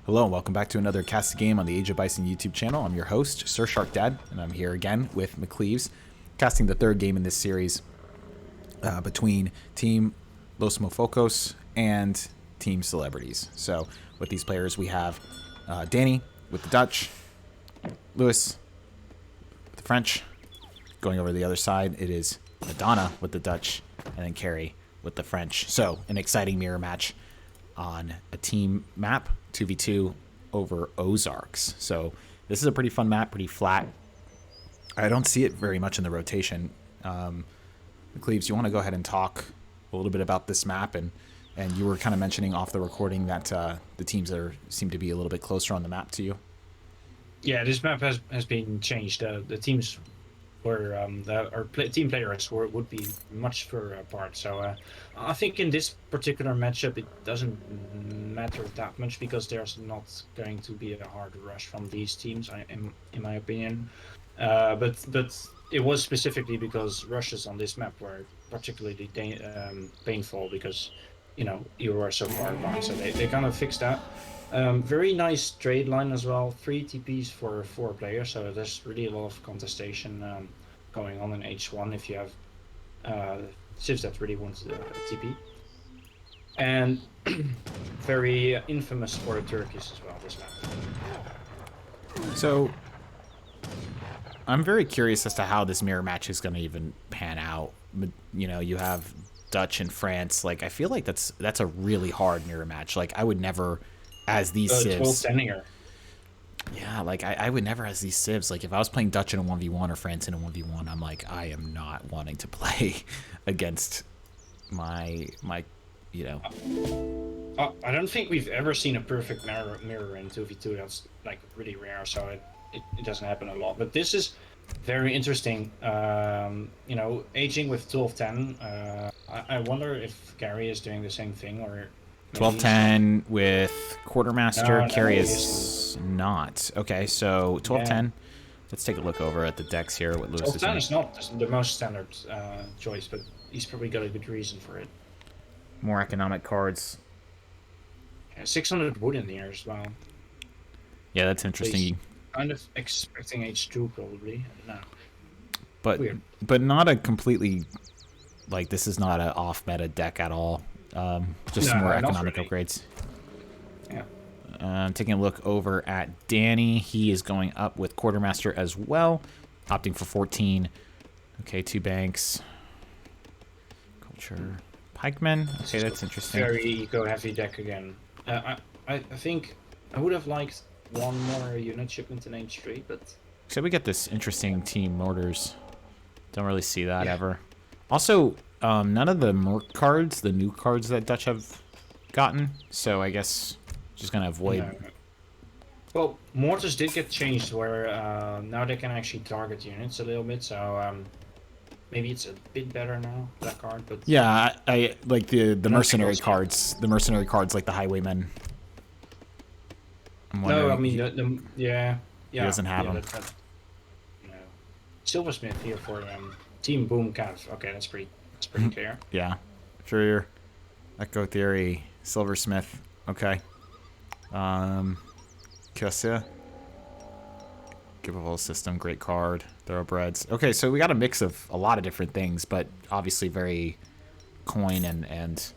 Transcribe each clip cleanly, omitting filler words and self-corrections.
Hello and welcome back to another Cast the Game on the Age of Bison YouTube channel. I'm your host, SerSharkDad, and I'm here again with McCleves, casting the third game in this series between Team Los Mofokos and Team Celebrities. So with these players, we have Danny with the Dutch, Lewis with the French. Going over to the other side, it is Madonna with the Dutch, and then Carrie with the French. So an exciting mirror match on a team map, 2v2 over Ozarks. So this is a pretty fun map, pretty flat. I don't see it very much in the rotation. Cleves, you want to go ahead and talk a little bit about this map? And you were kind of mentioning off the recording that the teams seem to be a little bit closer on the map to you. Yeah, this map has been changed. The teams were team players would be much further apart. So I think in this particular matchup it doesn't matter that much because there's not going to be a hard rush from these teams, in my opinion. But it was specifically because rushes on this map were particularly painful because you were so far behind. So they kind of fixed that. Very nice trade line as well. 3 TPs for 4 players, so there's really a lot of contestation going on in H1 if you have civs that really want a TP. And very infamous for the Turkish as well, this map. So I'm very curious as to how this mirror match is going to even pan out. You have Dutch and France. Like, I feel like that's a really hard mirror match. Like, I would never, as these civs. Yeah, like I would never as these civs. Like if I was playing Dutch in a 1v1 or France in a 1v1, I'm like, I am not wanting to play against my. I don't think we've ever seen a perfect mirror in 2v2. That's like really rare, so it doesn't happen a lot. But this is very interesting. Aging with 12-10. I wonder if Gary is doing the same thing or. 12-10 with Quartermaster. No, Carrie is not. Okay, so 12-10. Yeah. Let's take a look over at the decks here. What Lewis is doing. 12-10 is not the most standard choice, but he's probably got a good reason for it. More economic cards. Yeah, 600 wood in the air as well. Yeah, that's interesting. Kind of expecting H2 probably. No. But not a completely, like, this is not an off-meta deck at all. Just some more economic upgrades. Yeah. Taking a look over at Danny. He is going up with Quartermaster as well, opting for 14. Okay, 2 banks. Culture. Pikemen. Okay, that's interesting. Very eco-heavy deck again. I think I would have liked one more unit shipment in H3, but... So we get this interesting team mortars. Don't really see that ever. Also... none of the Merc cards, the new cards that Dutch have gotten, so I guess just gonna avoid. No. Well, mortars did get changed where now they can actually target units a little bit, so maybe it's a bit better now, that card. But yeah, I like the mercenary cards. The mercenary cards, like the Highwaymen. No, I mean he doesn't have them. No. Silversmith here for Team Boom Cav. Okay, that's pretty clear. Yeah. Sure. Echo Theory, Silversmith. Okay. Kyosia. Giveable System, great card. Thoroughbreds. Okay, so we got a mix of a lot of different things, but obviously very coin and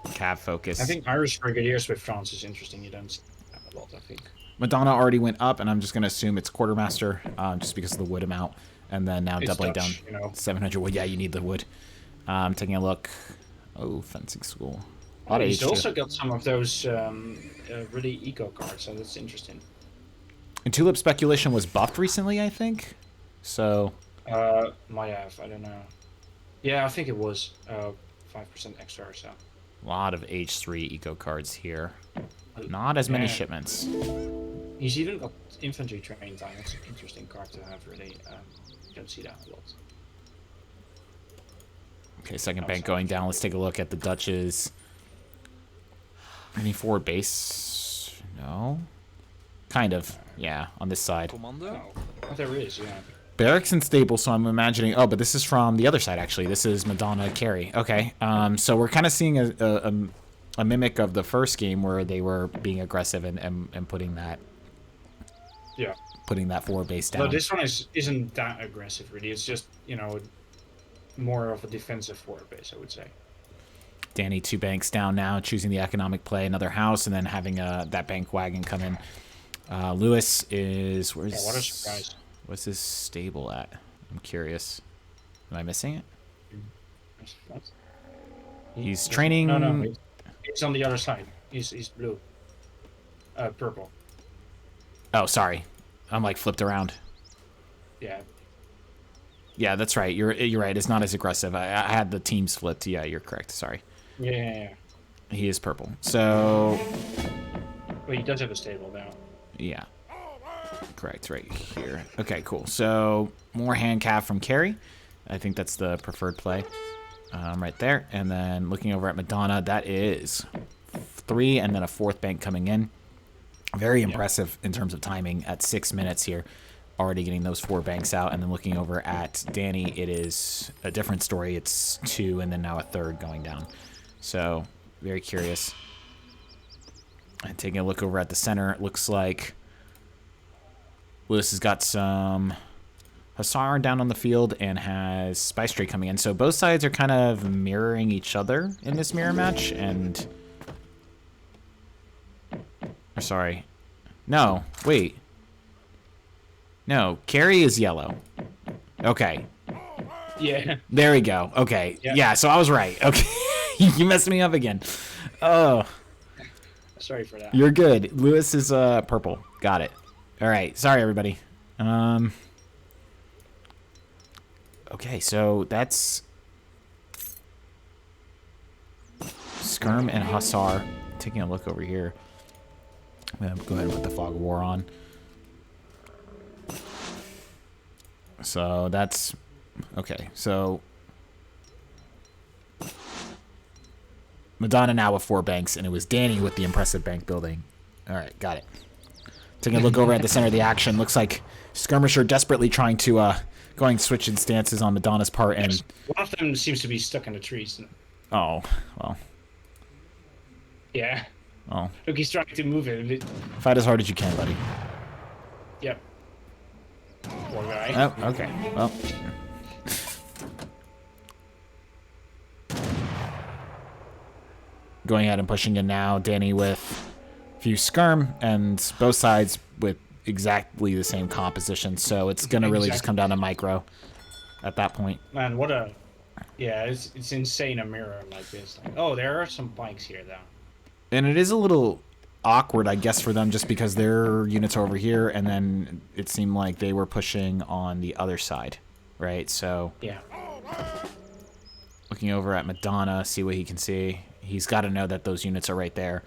Cav focus. I think Irish Brigadiers with France is interesting. You don't see that a lot, I think. Madonna already went up, and I'm just going to assume it's Quartermaster, just because of the wood amount. And then now it's doubling Dutch, down 700 wood. Yeah, you need the wood. Taking a look. Oh, fencing school. He's also got some of those really eco cards, so that's interesting. And Tulip Speculation was buffed recently, I think. So. Might have. I don't know. Yeah, I think it was 5% extra or so. A lot of H3 eco cards here. Not as many shipments. He's even got infantry train time. It's an interesting card to have, really. You don't see that a lot. Okay, second bank going down. Let's take a look at the Dutch's. Any forward base? No. Kind of. Yeah, on this side. Oh, there is, yeah. Barracks and stable, so I'm imagining... Oh, but this is from the other side, actually. This is Madonna Carey. Okay, so we're kind of seeing a a mimic of the first game where they were being aggressive and putting that Yeah. putting that forward base down. No, this one isn't that aggressive really. It's just, more of a defensive forward base, I would say. Danny 2 banks down now, choosing the economic play, another house, and then having that bank wagon come in. Lewis is What a surprise! What's his stable at? I'm curious. Am I missing it? He's training. No, it's on the other side. He's blue. Purple. Oh, sorry. I'm like flipped around. Yeah. Yeah, that's right. You're right. It's not as aggressive. I had the teams flipped. Yeah, you're correct. Sorry. Yeah. He is purple. So. Well, he does have a stable now. Yeah. Correct. Right here. Okay, cool. So more hand cap from Carrie. I think that's the preferred play. Right there. And then looking over at Madonna, that is 3 and then a 4th bank coming in. Very impressive in terms of timing at 6 minutes here. Already getting those 4 banks out. And then looking over at Danny, it is a different story. It's 2 and then now a 3rd going down. So very curious. And taking a look over at the center, it looks like Lewis has got some Hussar down on the field and has Spy Stray coming in. So both sides are kind of mirroring each other in this mirror match. And sorry. No, wait. No, Carrie is yellow. Okay. Yeah. There we go. Okay. Yeah, so I was right. Okay. You messed me up again. Oh. Sorry for that. You're good. Lewis is purple. Got it. All right. Sorry, everybody. Okay, so that's Skirm and Hussar. Taking a look over here. I'm going to go ahead and put the Fog of War on. So that's... Okay, so... Madonna now with 4 banks, and it was Danny with the impressive bank building. All right, got it. Taking a look over at the center of the action. Looks like Skirmisher desperately trying to... going switching stances on Madonna's part, and... One of them seems to be stuck in the trees. Oh, well... Yeah. Oh. Look, he's trying to move it. Fight as hard as you can, buddy. Yep. Poor guy. Oh, okay. Well. Going ahead and pushing in now. Danny with a few skirm, and both sides with exactly the same composition. So it's going to really just come down to micro at that point. Man, what a... Yeah, it's insane a mirror like this. Like, oh, there are some bikes here, though. And it is a little awkward, I guess, for them just because their units are over here, and then it seemed like they were pushing on the other side, right? So yeah. Looking over at Madonna, see what he can see. He's got to know that those units are right there.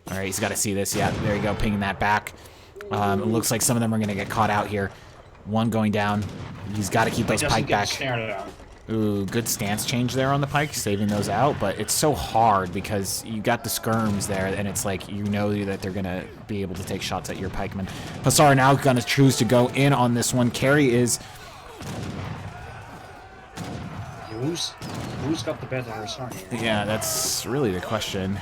All right, he's got to see this. Yeah, there you go, pinging that back. It looks like some of them are going to get caught out here. One going down. He's got to keep those pike back. Ooh, good stance change there on the pike, saving those out, but it's so hard because you got the skirms there, and it's like you know that they're going to be able to take shots at your pikemen. Hussar now going to choose to go in on this one. Carrie is... Who's got the better Hussar here? Yeah, that's really the question.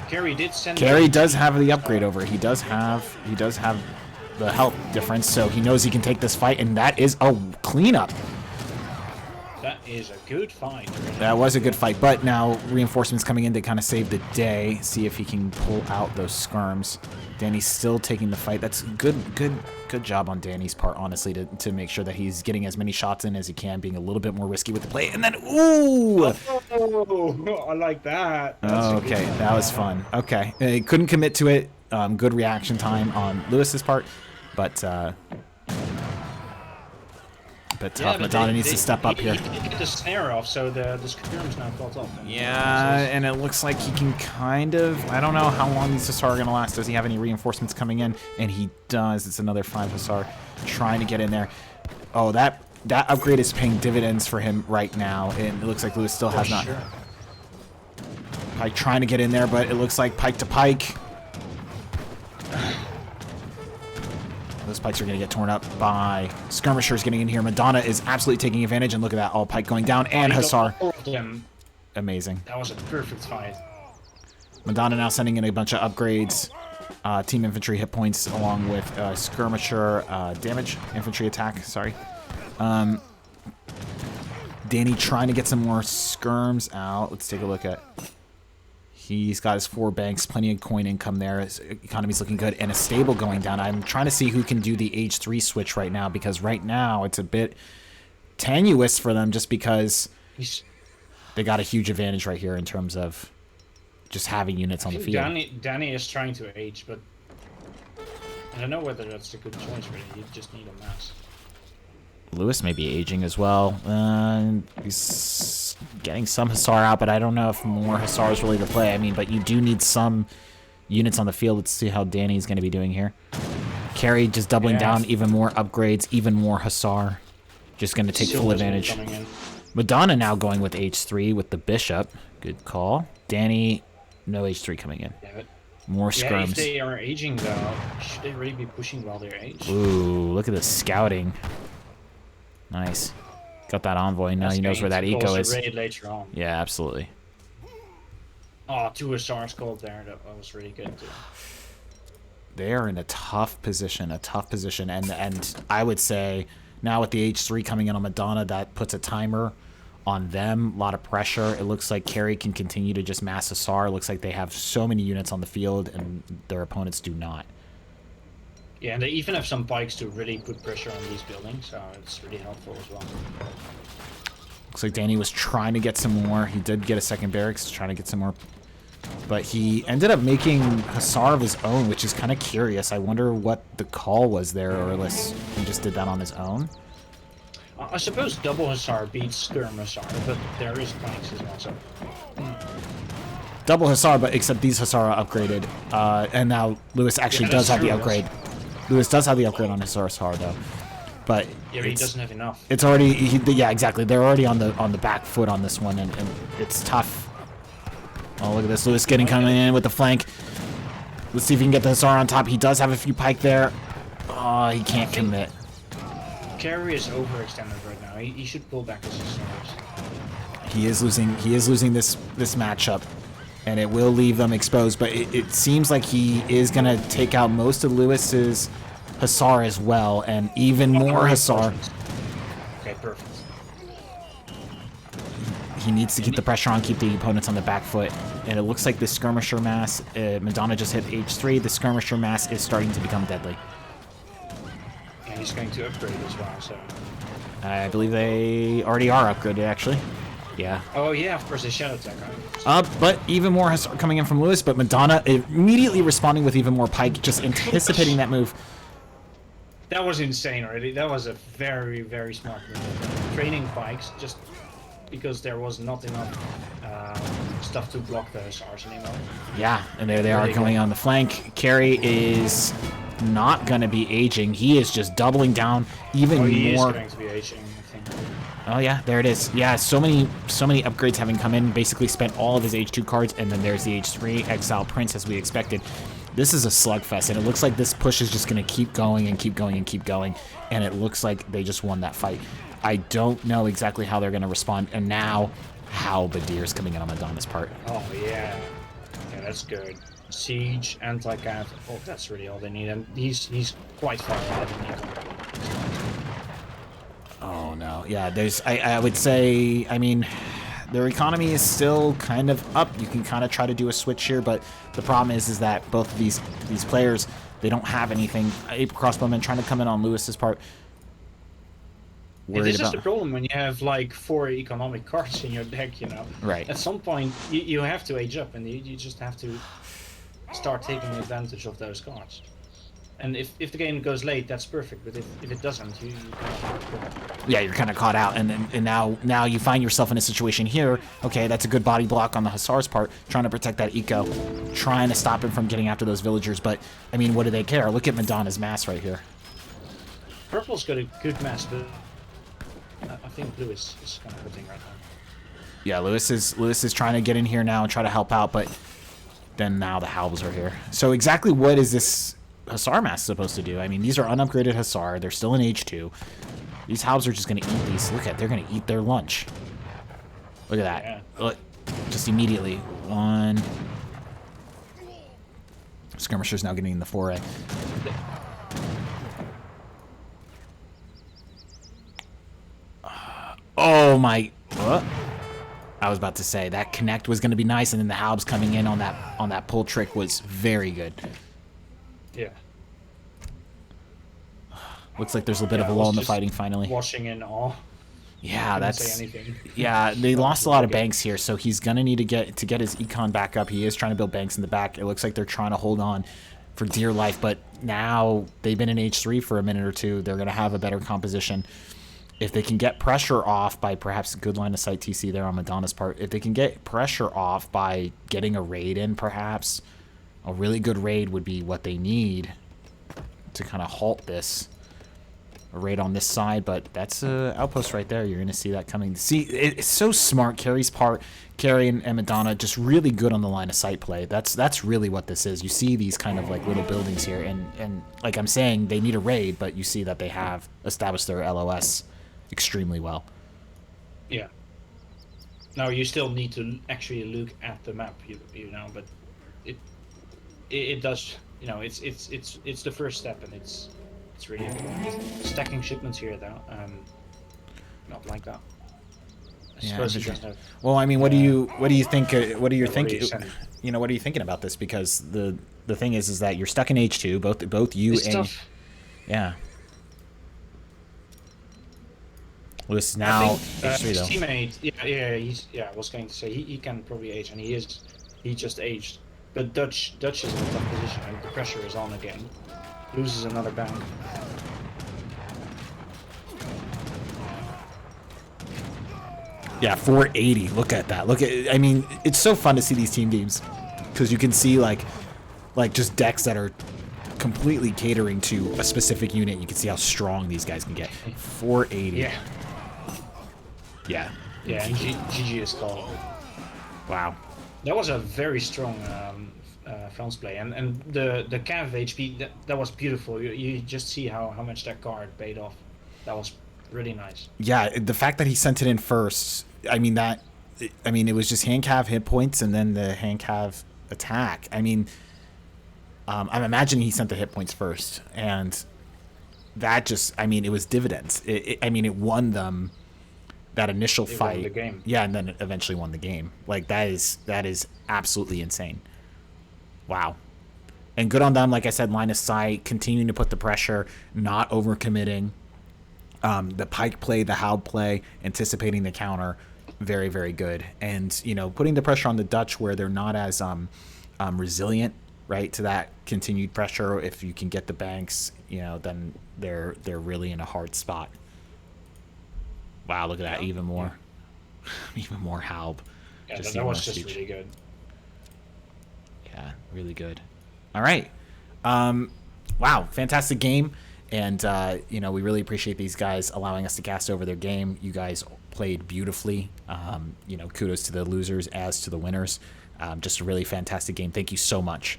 Carrie did send... Carrie does have the upgrade over. He does have the health difference, so he knows he can take this fight, and that is a cleanup. That is a good fight. That was a good fight, but now reinforcements coming in to kind of save the day. See if he can pull out those skirms. Danny's still taking the fight. That's good job on Danny's part, honestly, to make sure that he's getting as many shots in as he can, being a little bit more risky with the play. And then, ooh! Oh, I like that. Okay, that was fun. Okay, he couldn't commit to it. Good reaction time on Lewis's part, but tough. Madonna needs to step up here. He did get the snare off, so the skirm's now caught off. Yeah, and it looks like he can kind of... I don't know how long these Hussar are going to last. Does he have any reinforcements coming in? And he does. It's another 5 Hussar trying to get in there. Oh, that upgrade is paying dividends for him right now, and it looks like Lewis still has not. Sure. Pike trying to get in there, but it looks like pike to pike. Those pikes are going to get torn up by skirmishers getting in here. Madonna is absolutely taking advantage, and look at that, all pike going down, and Hussar. Amazing. That was a perfect fight. Madonna now sending in a bunch of upgrades. Team infantry hit points along with skirmisher damage. Infantry attack, sorry. Danny trying to get some more skirms out. Let's take a look at... He's got his 4 banks, plenty of coin income there. His economy's looking good, and a stable going down. I'm trying to see who can do the H3 switch right now, because right now it's a bit tenuous for them just because they got a huge advantage right here in terms of just having units on the field. Danny is trying to age, but I don't know whether that's a good choice, really. You just need a mass. Lewis may be aging as well. He's getting some Hussar out, but I don't know if more Hussar is really the play. I mean, but you do need some units on the field. Let's see how Danny's going to be doing here. Carry just doubling down, even more upgrades, even more Hussar. Just going to take full advantage. Madonna now going with H3 with the Bishop. Good call. Danny, no H3 coming in. Yeah, more skirms. If they are aging, though, should they really be pushing while they're aged? Ooh, look at the scouting. Nice. Got that envoy. Now he knows where that eco is. Raid later on. Yeah, absolutely. Oh, 2 Hussars called there. That was really good, too. They are in a tough position, and I would say now with the H3 coming in on Madonna, that puts a timer on them. A lot of pressure. It looks like Carry can continue to just mass Hussar. It looks like they have so many units on the field, and their opponents do not. Yeah, and they even have some pikes to really put pressure on these buildings, so it's really helpful as well. Looks like Danny was trying to get some more. He did get a second barracks, trying to get some more. But he ended up making Hussar of his own, which is kind of curious. I wonder what the call was there, or unless he just did that on his own. I suppose double Hussar beats Skirm Hussar, but there is pikes as well, so... Double Hussar, but except these Hussar are upgraded. And now Lewis actually does have the upgrade. Lewis does have the upgrade on his Hussar, though. But yeah, but he doesn't have enough. It's already... yeah, exactly. They're already on the back foot on this one, and it's tough. Oh, look at this. Lewis coming in with the flank. Let's see if he can get the Hussar on top. He does have a few pike there. Oh, he can't commit. Carry is overextended right now. He should pull back his Hussars. He is losing this matchup, and it will leave them exposed. But it seems like he is gonna take out most of Lewis's Hussar as well, and even more Hussar. Okay, perfect. He needs to keep the pressure on, keep the opponents on the back foot. And it looks like the skirmisher mass, Madonna just hit H3. The skirmisher mass is starting to become deadly. And he's going to upgrade as well, so... I believe they already are upgraded, actually. Yeah. Oh, yeah, of course, they shadow attack, right? But even more Hussar coming in from Lewis, but Madonna immediately responding with even more pike, just anticipating that move. That was insane already. That was a very, very smart move. Training pikes, just... because there was not enough stuff to block the Hussars anymore. Yeah, and there they are going on the flank. Carry is not going to be aging. He is just doubling down even more. He is going to be aging, I think. Oh yeah, there it is. Yeah, so many upgrades having come in. Basically spent all of his H2 cards, and then there's the H3 Exile Prince as we expected. This is a slugfest, and it looks like this push is just going to keep going and keep going and keep going, and it looks like they just won that fight. I don't know exactly how they're going to respond, and now Halberdiers coming in on Madonna's part. Oh, yeah. Yeah, that's good. Siege, anti-cat. Oh, that's really all they need, and he's quite far ahead. Oh, no. Yeah, there's... I would say... I mean, their economy is still kind of up. You can kind of try to do a switch here, but the problem is that both of these players, they don't have anything. Ape Crossbowman trying to come in on Lewis's part. Yeah, this is the problem when you have like 4 economic cards in your deck, you know. Right. At some point, you have to age up, and you just have to start taking advantage of those cards. And if the game goes late, that's perfect. But if it doesn't, you yeah, you're kind of caught out, and now you find yourself in a situation here. Okay, that's a good body block on the Hussar's part, trying to protect that eco, trying to stop him from getting after those villagers. But I mean, what do they care? Look at Madonna's mass right here. Purple's got a good mass, but I think Lewis is kind of hurting right now. Yeah, Lewis is trying to get in here now and try to help out, but then now the Halbs are here. So exactly what is this Hussar mass supposed to do? I mean, these are unupgraded Hussar. They're still in H2. These Halbs are just going to eat these. Look at, they're going to eat their lunch. Look at that. Yeah. Look, just immediately. One. Skirmisher's now getting in the foray. Oh my! What? I was about to say that connect was going to be nice, and then the Halbs coming in on that pull trick was very good. Yeah. Looks like there's a bit of a lull in the fighting finally. Watching in awe. Yeah, that's. Say anything. Yeah, they lost a lot of banks here, so he's gonna need to get his econ back up. He is trying to build banks in the back. It looks like they're trying to hold on for dear life, but now they've been in H3 for a minute or two. They're gonna have a better composition. If they can get pressure off by perhaps a good line of sight TC there on Madonna's part, if they can get pressure off by getting a raid in, perhaps a really good raid would be what they need to kind of halt this. A raid on this side, but that's a outpost right there. You're going to see that coming. See, it's so smart. Carrie's part, Carrie and Madonna, just really good on the line of sight play. That's really what this is. You see these kind of like little buildings here, and like I'm saying, they need a raid, but you see that they have established their LOS extremely well. Yeah. Now you still need to actually look at the map, you know, but it does, you know, it's the first step, and it's really important. Stacking shipments here, though, not like that. Yeah, well, I mean, what do you think? What are you thinking? You know, what are you thinking about this? Because the thing is that you're stuck in H2, both you it's and tough. Yeah. Lewis now H3 though. His teammate, I was going to say he can probably age, and he just aged. But Dutch is in a tough position, and the pressure is on again. Loses another bank. Yeah, 480. Look at that. I mean, it's so fun to see these team games because you can see like just decks that are completely catering to a specific unit. You can see how strong these guys can get. 480. Yeah. Yeah. Yeah, and GG is called. Wow. That was a very strong France play, and the Cav HP that was beautiful. You just see how much that card paid off. That was really nice. Yeah, the fact that he sent it in first. I mean it was just hand cav hit points and then the hand cav attack. I mean, I'm imagining he sent the hit points first, and that just, I mean, it was dividends. It won them that initial fight. Won the game. Yeah, and then it eventually won the game. Like that is absolutely insane. Wow. And good on them, like I said, line of sight, continuing to put the pressure, not overcommitting. The pike play, the Halb play, anticipating the counter, very, very good. And, you know, putting the pressure on the Dutch where they're not as resilient, right, to that continued pressure. If you can get the banks, you know, then they're really in a hard spot. Wow, look at that, even more. Even more Halb. Yeah, that was just really good. Yeah, really good. All right. Wow, fantastic game. And, you know, we really appreciate these guys allowing us to cast over their game. You guys played beautifully. You know, kudos to the losers as to the winners. Just a really fantastic game. Thank you so much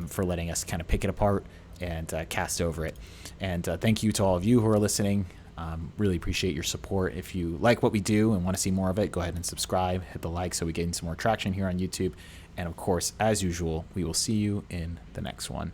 for letting us kind of pick it apart and cast over it. And thank you to all of you who are listening. Really appreciate your support. If you like what we do and want to see more of it, go ahead and subscribe. Hit the like so we gain some more traction here on YouTube. And, of course, as usual, we will see you in the next one.